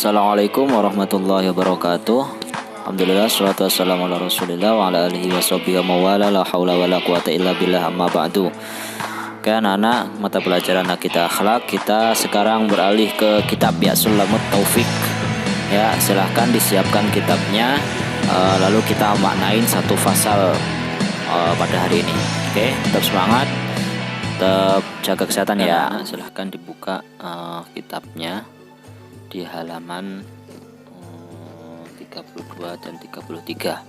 Assalamualaikum warahmatullahi wabarakatuh. Alhamdulillah, salatu wassalamu ala rasulillah wa ala alihi wa sahbihi wa mawala, la hawla wa la quwata illa billah, amma ba'du. Oke anak-anak, mata pelajaran kita akhlak, kita sekarang beralih ke kitab ya Sulamut Taufik. Ya, silahkan disiapkan kitabnya, lalu kita maknain satu pasal pada hari ini. Oke, tetap semangat, tetap jaga kesehatan ya. Silahkan dibuka kitabnya di halaman 32 dan 33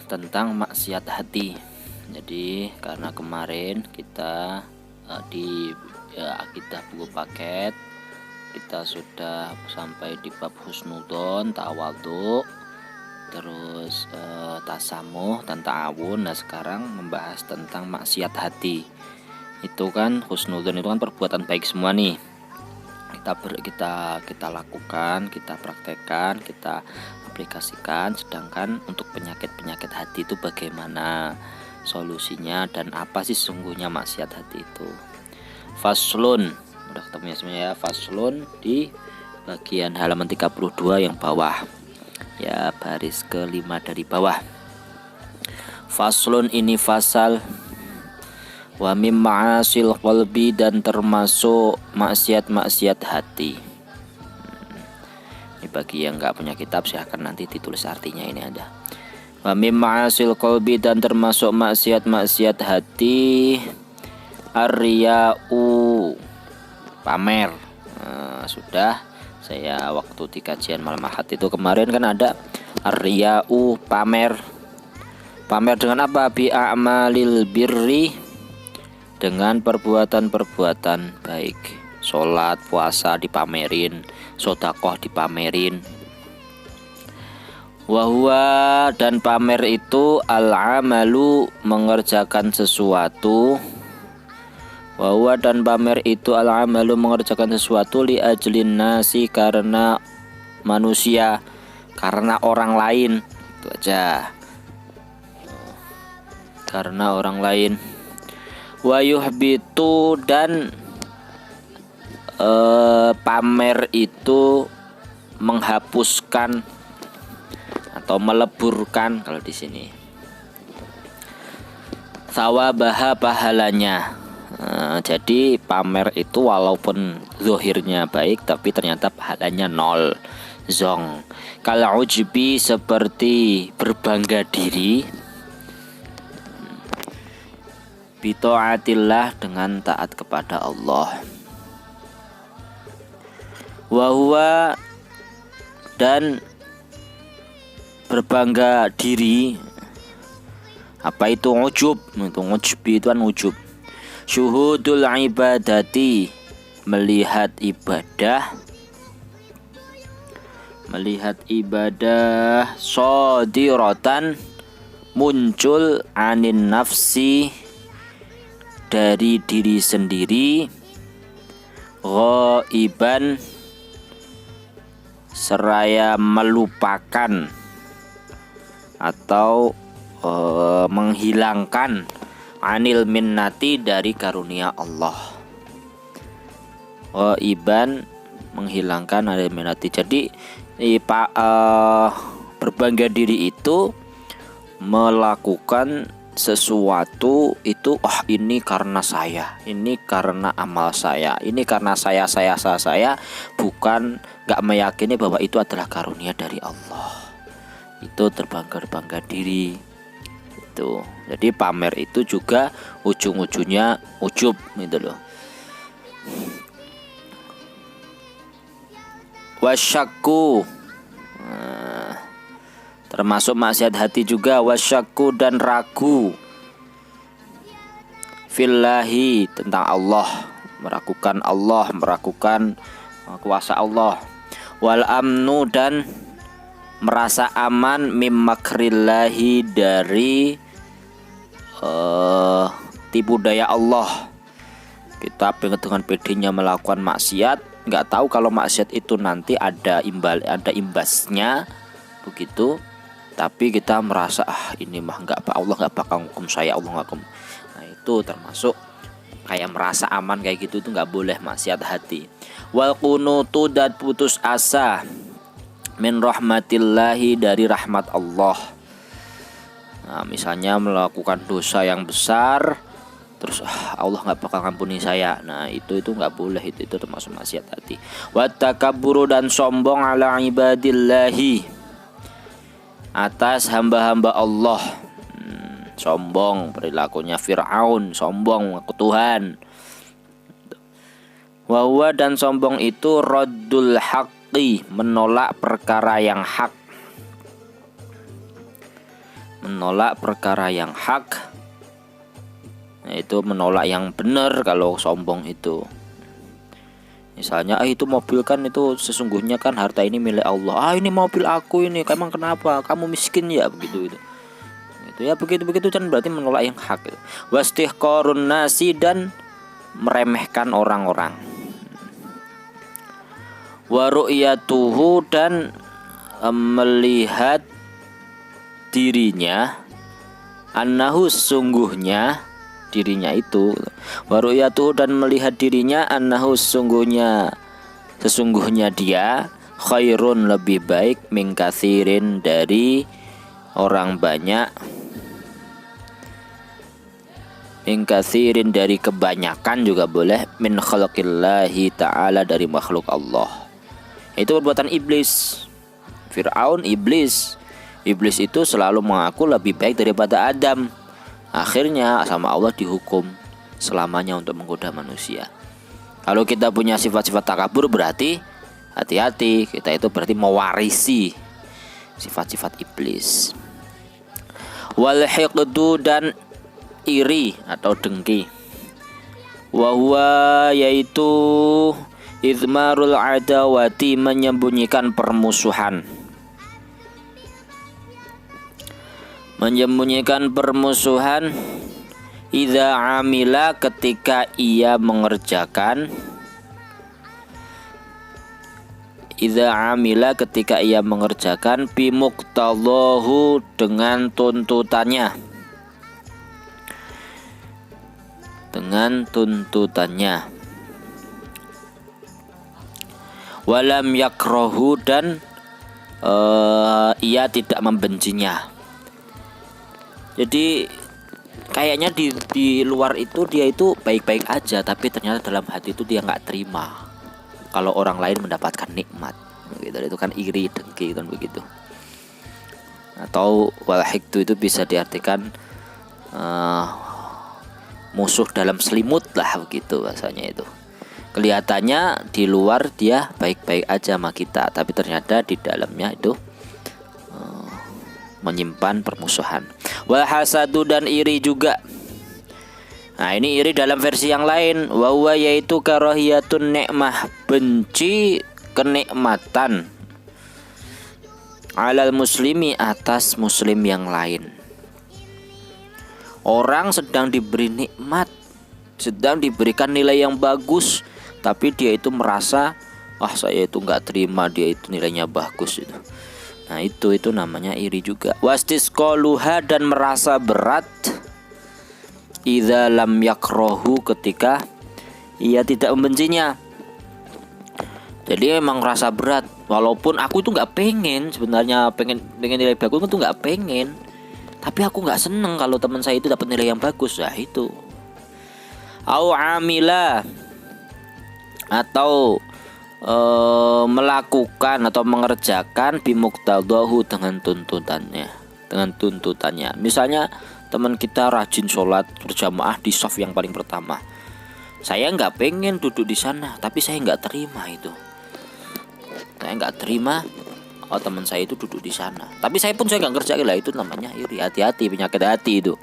tentang maksiat hati. Jadi karena kemarin kita di akidah buku paket kita sudah sampai di bab husnudzon, tawadhu, terus tasamuh dan ta'awun. Nah sekarang membahas tentang maksiat hati. Itu kan husnudzon itu kan perbuatan baik semua nih. Kita lakukan, kita praktekkan, kita aplikasikan. Sedangkan untuk penyakit hati itu bagaimana solusinya dan apa sih sesungguhnya maksiat hati itu. Faslun, udah ketemu ya semuanya ya. Faslun di bagian halaman 32 yang bawah ya, baris ke-5 dari bawah. Faslun, ini fasal. Wa mim ma'asil qalbi, dan termasuk maksiat-maksiat hati. Ini bagi yang nggak punya kitab silahkan nanti ditulis artinya, ini ada. Wa mim ma'asil qalbi, dan termasuk maksiat-maksiat hati. Ar-riya'u, pamer. Sudah saya waktu di kajian malam Ahad itu kemarin kan ada ar-riya'u, pamer. Pamer dengan apa? Bi a'malil birri, dengan perbuatan-perbuatan baik. Sholat, puasa dipamerin, sedekah dipamerin. Wahwa, dan pamer itu al-amalu, mengerjakan sesuatu. Wahwa, dan pamer itu al-amalu, mengerjakan sesuatu li ajlin nasi, karena manusia, karena orang lain. Itu aja, karena orang lain. Wa yuhbitu, dan pamer itu menghapuskan atau meleburkan kalau di sini sawabaha, pahalanya. Jadi pamer itu walaupun zahirnya baik tapi ternyata pahalanya nol, zong. Kalau ujbi, seperti berbangga diri. Bita'atillah, dengan taat kepada Allah. Wahwa, dan berbangga diri. Apa itu ujub? Itu ujbi, itu kan ujub. Syuhudul ibadati, melihat ibadah. Melihat ibadah shadirotan, muncul anin nafsi, dari diri sendiri. Ghaiban, seraya melupakan atau menghilangkan anil minnati, dari karunia Allah. Ghaiban, menghilangkan anil minnati. Jadi berbangga diri itu melakukan sesuatu itu, ini karena saya, ini karena amal saya, ini karena saya, bukan gak meyakini bahwa itu adalah karunia dari Allah. Itu terbangga diri itu. Jadi pamer itu juga ujung-ujungnya ujub gitu loh. Wasyakku, termasuk maksiat hati juga. Wasyakku, dan ragu. Fillahi, tentang Allah, meragukan Allah, meragukan kuasa Allah. Wal amnu, dan merasa aman mim makrillahi, dari tipu daya Allah. Kita dengan pedenya melakukan maksiat, nggak tahu kalau maksiat itu nanti ada imbasnya begitu. Tapi kita merasa ini mah Allah nggak bakal hukum saya, Allah nggak hukum. Nah itu termasuk kayak merasa aman kayak gitu, itu nggak boleh maksiat hati. Wal qunutu, dan putus asa min rahmatillahi, dari rahmat Allah. Nah, misalnya melakukan dosa yang besar, terus Allah nggak bakal ngampuni saya. Nah itu nggak boleh, itu termasuk maksiat hati. Wa takabburu, dan sombong ala ibadillahi, atas hamba-hamba Allah. Sombong, perilakunya Fir'aun, sombong ke Tuhan. Wa huwa, dan sombong itu raddul haqqi, menolak perkara yang hak. Menolak perkara yang hak, nah, itu menolak yang benar kalau sombong itu. Misalnya itu mobil kan itu sesungguhnya kan harta ini milik Allah. Ini mobil aku ini, emang kenapa? Kamu miskin ya, begitu itu. Itu ya begitu kan berarti menolak yang hak. Wastihqarun nasi, dan meremehkan orang-orang. Wa ru'yatuhu, dan melihat dirinya, annahu, sungguhnya dirinya itu. Wa ru'yatuhu, dan melihat dirinya, annahu, sesungguhnya dia, khairun, lebih baik, min katsirin, dari orang banyak, min katsirin, dari kebanyakan juga boleh, min khalqillahi ta'ala, dari makhluk Allah. Itu perbuatan iblis. Fir'aun iblis itu selalu mengaku lebih baik daripada Adam. Akhirnya sama Allah dihukum selamanya untuk menggoda manusia. Kalau kita punya sifat-sifat takabur, berarti hati-hati, kita itu berarti mewarisi sifat-sifat iblis. Wal hiqdu, dan iri atau dengki. Wa huwa, yaitu izmarul adawati, menyembunyikan permusuhan. Menyembunyikan permusuhan. Idza amila, ketika ia mengerjakan. Idza amila, ketika ia mengerjakan, bimuqtadahu, dengan tuntutannya. Dengan tuntutannya. Walam yakrohu, dan ia tidak membencinya. Jadi kayaknya di luar itu dia itu baik-baik aja, tapi ternyata dalam hati itu dia nggak terima kalau orang lain mendapatkan nikmat. Gitu, itu kan iri, dengki kan begitu. Atau wal hikdu itu bisa diartikan musuh dalam selimut lah, begitu bahasanya itu. Kelihatannya di luar dia baik-baik aja sama kita, tapi ternyata di dalamnya itu menyimpan permusuhan. Wal hasadu, dan iri juga. Nah ini iri dalam versi yang lain. Wa huwa, yaitu karahiyatun nikmah, benci kenikmatan, alal muslimi, atas muslim yang lain. Orang sedang diberi nikmat, sedang diberikan nilai yang bagus, tapi dia itu merasa, saya itu nggak terima dia itu nilainya bagus itu. Nah itu namanya iri juga. Wastisqaluha, dan merasa berat, idza lam yakrohu, ketika ia tidak membencinya. Jadi memang rasa berat, walaupun aku itu nggak pengen, sebenarnya pengen nilai bagus itu nggak pengen, tapi aku nggak seneng kalau teman saya itu dapat nilai yang bagus. Nah itu. Au amila, atau melakukan atau mengerjakan bimuqtadahu, dengan tuntutannya. Misalnya teman kita rajin sholat berjamaah di shaf yang paling pertama. Saya nggak pengen duduk di sana, tapi saya nggak terima itu. Saya nggak terima, teman saya itu duduk di sana. Tapi saya nggak ngerjain lah, itu namanya iri. Hati-hati, penyakit hati itu.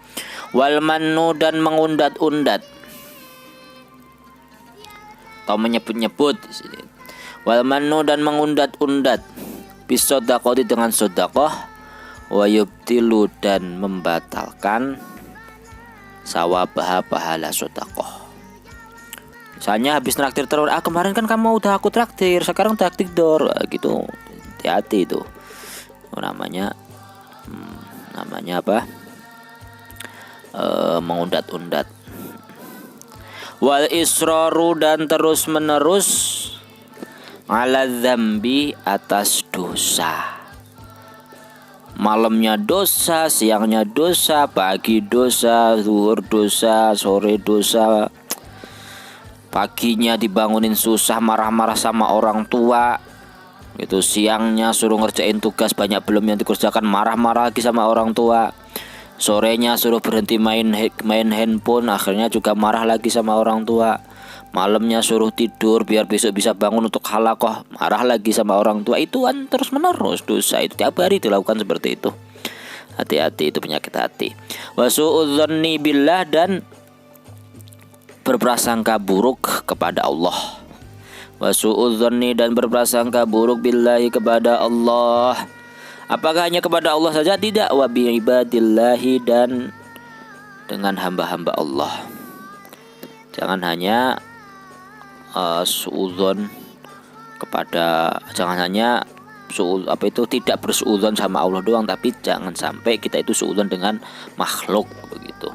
Wal mannu, dan mengundat-undat atau menyebut-nyebut. Wal mannu, dan mengundat-undat, bisodaqoti, dengan sedekah, wa yubtilu, dan membatalkan sawabah, pahala sedekah. Misalnya habis traktir terus, kemarin kan kamu udah aku traktir, sekarang traktir dor, gitu. Hati-hati itu. Namanya apa? Mengundat-undat. Wal israru dan terus menerus ala dzambi atas dosa. Malamnya dosa, siangnya dosa, pagi dosa, zuhur dosa, sore dosa. Paginya dibangunin susah, marah-marah sama orang tua. Gitu, siangnya suruh ngerjain tugas banyak belum yang dikerjakan, marah-marah lagi sama orang tua. Sorenya suruh berhenti main handphone, akhirnya juga marah lagi sama orang tua. Malamnya suruh tidur biar besok bisa bangun untuk halaqah, marah lagi sama orang tua. Itu kan terus menerus dosa, itu tiap hari dilakukan seperti itu. Hati-hati, itu penyakit hati. Wa su'udzanni billah, dan berprasangka buruk kepada Allah. Wa su'udzanni, dan berprasangka buruk billahi, kepada Allah. Apakah hanya kepada Allah saja? Tidak. Wa bi ibadillahi, dan dengan hamba-hamba Allah. Jangan hanya suudzon kepada, jangan hanya tidak bersuudzon sama Allah doang, tapi jangan sampai kita itu suudzon dengan makhluk begitu.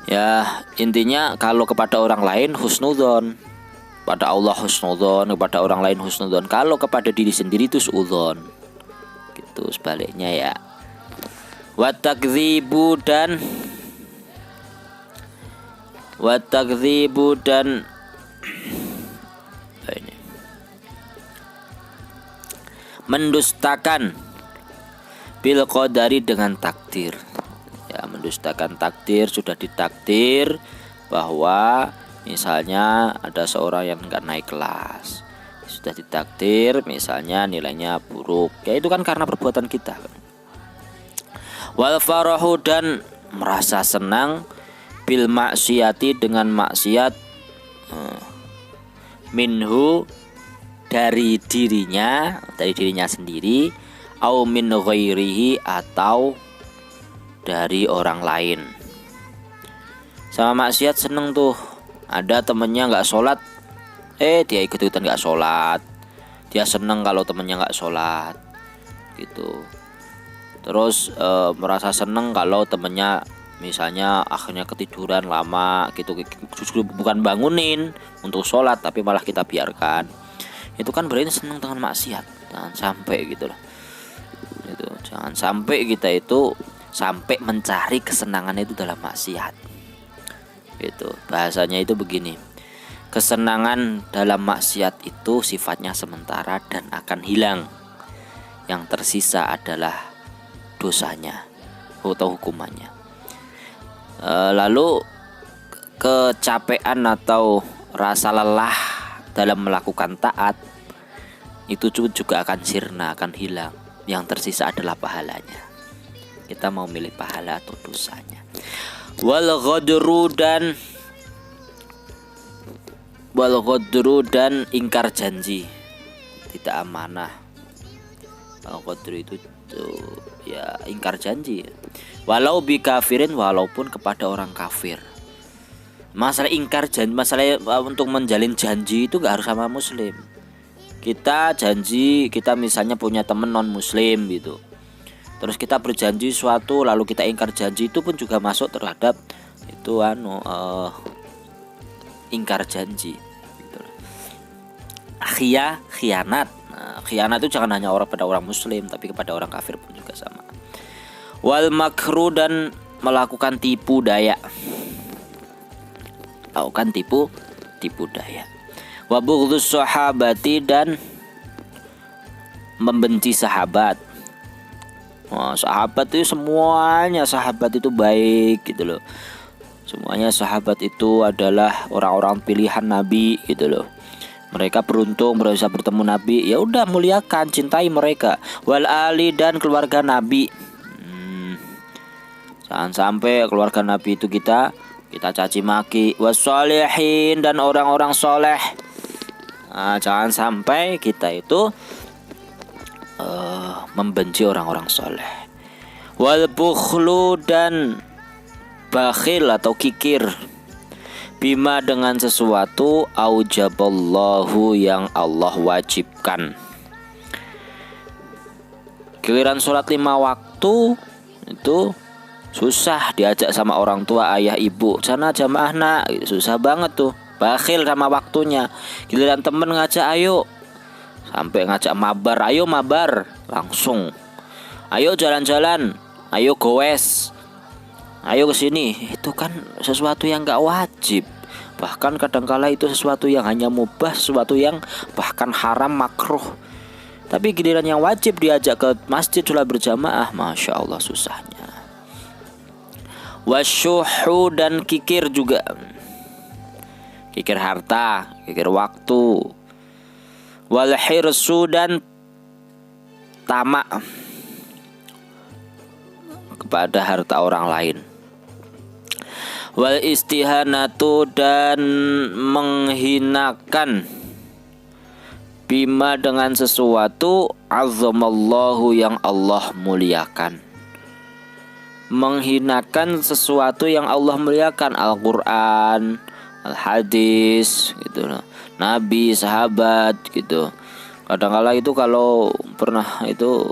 Ya, intinya kalau kepada orang lain husnudzon, pada Allah husnudzon, kepada orang lain husnudzon. Kalau kepada diri sendiri itu suudzon. Gitu sebaliknya ya. Wa takdzibu, dan ini mendustakan bil qadari, dengan takdir. Ya, mendustakan takdir. Sudah ditakdir bahwa misalnya ada seorang yang enggak naik kelas, sudah ditakdir misalnya nilainya buruk, ya itu kan karena perbuatan kita. Wal farahu, dan merasa senang bil maksiati, dengan maksiat, minhu, dari dirinya sendiri, au min ghairihi, atau dari orang lain. Sama maksiat seneng tuh. Ada temennya nggak sholat, dia ikut-ikutan nggak sholat. Dia seneng kalau temennya nggak sholat, gitu. Terus merasa seneng kalau temennya misalnya akhirnya ketiduran lama gitu, justru bukan bangunin untuk sholat tapi malah kita biarkan. Itu kan berarti seneng dengan maksiat. Jangan sampai gitu loh. Gitu. Jangan sampai kita itu sampai mencari kesenangan itu dalam maksiat. Gitu. Bahasanya itu begini. Kesenangan dalam maksiat itu sifatnya sementara dan akan hilang. Yang tersisa adalah dosanya atau hukumannya. Lalu kecapean atau rasa lelah dalam melakukan taat itu juga akan sirna, akan hilang. Yang tersisa adalah pahalanya. Kita mau milih pahala atau dosanya. Wal ghadru, dan ingkar janji, tidak amanah. Al ghadru itu ya ingkar janji. Walau bi kafirin, walaupun kepada orang kafir. Masalah ingkar janji, masalah untuk menjalin janji itu gak harus sama muslim. Kita janji, kita misalnya punya teman non muslim gitu, terus kita berjanji suatu lalu kita ingkar janji, itu pun juga masuk terhadap itu ingkar janji gitu. Khianat. Khianat itu jangan hanya pada orang muslim, tapi kepada orang kafir pun juga sama. Wal makru, dan melakukan tipu daya. Lakukan tipu daya. Wa bughdus sahabati, dan membenci sahabat. Sahabat itu semuanya, sahabat itu baik gitu loh. Semuanya sahabat itu adalah orang-orang pilihan Nabi gitu loh. Mereka beruntung bisa bertemu Nabi. Ya udah, muliakan, cintai mereka. Wal ali, dan keluarga Nabi. Jangan sampai keluarga Nabi itu kita caci maki. Wassalihin, dan orang-orang soleh. Jangan sampai kita itu membenci orang-orang soleh. Wal bukhlu, dan bakhil atau kikir. Bima, dengan sesuatu aujaballahu, yang Allah wajibkan. Giliran sholat 5 waktu itu Susah diajak sama orang tua, ayah ibu, sana jamaah nak, susah banget tuh. Bakhil sama waktunya. Giliran temen ngajak ayo, sampai ngajak mabar, ayo mabar, langsung. Ayo jalan-jalan, ayo goes, ayo kesini. Itu kan sesuatu yang gak wajib. Bahkan kadangkala itu sesuatu yang hanya mubah, sesuatu yang bahkan haram, makruh. Tapi giliran yang wajib diajak ke masjid sholat berjamaah, masya Allah susahnya. Wasyuhu, dan kikir juga. Kikir harta, kikir waktu. Wal hirsu, dan tamak kepada harta orang lain. Wal istihanatu, dan menghinakan bima, dengan sesuatu azzamallahu yang Allah muliakan. Menghinakan sesuatu yang Allah muliakan, Al-Quran, Al-Hadis gitu loh, Nabi, sahabat gitu. Kadang-kala itu kalau pernah itu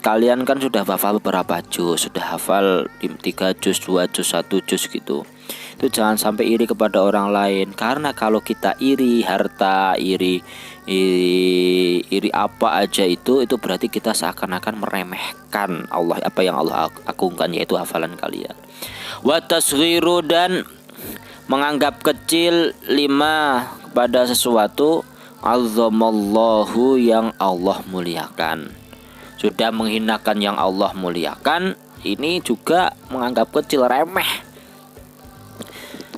kalian kan sudah hafal beberapa juz, sudah hafal 3 juz, 2 juz, 1 juz gitu. Itu jangan sampai iri kepada orang lain, karena kalau kita iri harta, iri apa aja itu berarti kita seakan-akan meremehkan Allah, apa yang Allah agungkan, yaitu hafalan kalian. Wa tasghiru, dan menganggap kecil lima, kepada sesuatu azzamallahu yang Allah muliakan. Sudah menghinakan yang Allah muliakan, ini juga menganggap kecil, remeh.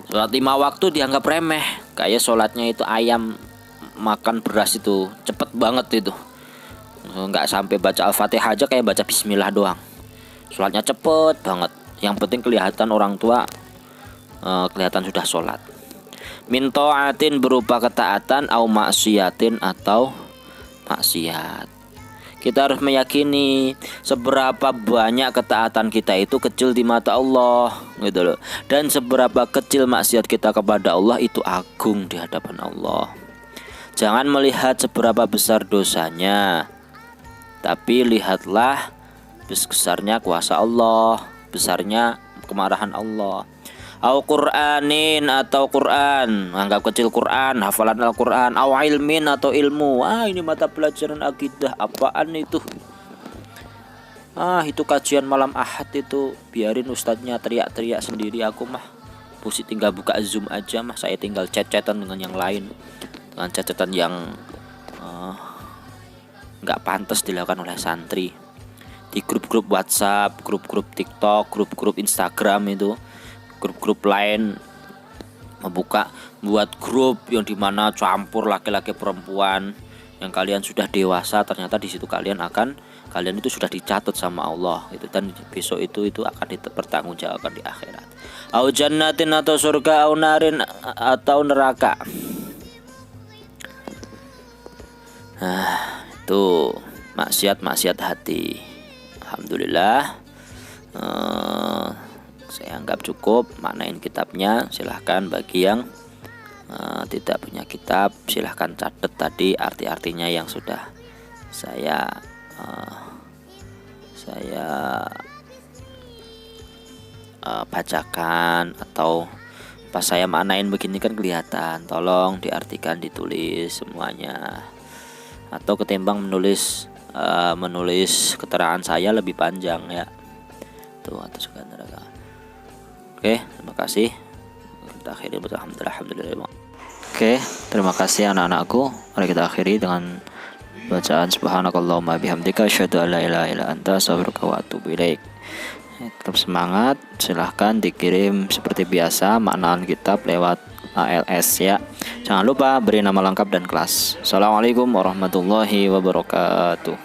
Sholat 5 waktu dianggap remeh. Kayak sholatnya itu ayam makan beras itu, cepet banget itu. Nggak sampai baca Al-Fatihah aja kayak baca Bismillah doang. Sholatnya cepet banget. Yang penting kelihatan orang tua, kelihatan sudah sholat. Min ta'atin, berupa ketaatan, au maksiatin, atau maksiat. Kita harus meyakini seberapa banyak ketaatan kita itu kecil di mata Allah gitu loh. Dan seberapa kecil maksiat kita kepada Allah itu agung di hadapan Allah. Jangan melihat seberapa besar dosanya, tapi lihatlah besarnya kuasa Allah, besarnya kemarahan Allah. Au Qur'anin, atau Quran, anggap kecil Quran, hafalan Al-Quran. Au ilmin, atau ilmu. Ini mata pelajaran akidah, apaan itu? Itu kajian malam Ahad itu, biarin ustadznya teriak-teriak sendiri, aku mah pusing, tinggal buka Zoom aja mah, saya tinggal chat-chatan dengan yang lain, dengan chat-chatan yang nggak pantas dilakukan oleh santri di grup-grup WhatsApp, grup-grup TikTok, grup-grup Instagram itu. Grup-grup lain buat grup yang dimana campur laki-laki perempuan, yang kalian sudah dewasa, ternyata di situ kalian itu sudah dicatat sama Allah gitu, dan besok itu akan dipertanggungjawabkan di akhirat. Au jannatin, atau surga, au narin, atau neraka. Itu maksiat hati. Alhamdulillah, saya anggap cukup maknain kitabnya. Silahkan bagi yang tidak punya kitab, silahkan catat tadi arti-artinya yang sudah saya bacakan, atau pas saya maknain begini kan kelihatan. Tolong diartikan, ditulis semuanya, atau ketimbang menulis keterangan saya lebih panjang ya. Tuh, atau suka neraka. Oke, terima kasih. Kita akhiri alhamdulillah. Oke, terima kasih anak-anakku. Mari kita akhiri dengan bacaan subhanakallahumma bihamdika asyhadu an la ilaha illa anta astaghfiruka wa atubu ilaik. Tetap semangat, silahkan dikirim seperti biasa maknaan kitab lewat ALS ya. Jangan lupa beri nama lengkap dan kelas. Assalamualaikum warahmatullahi wabarakatuh.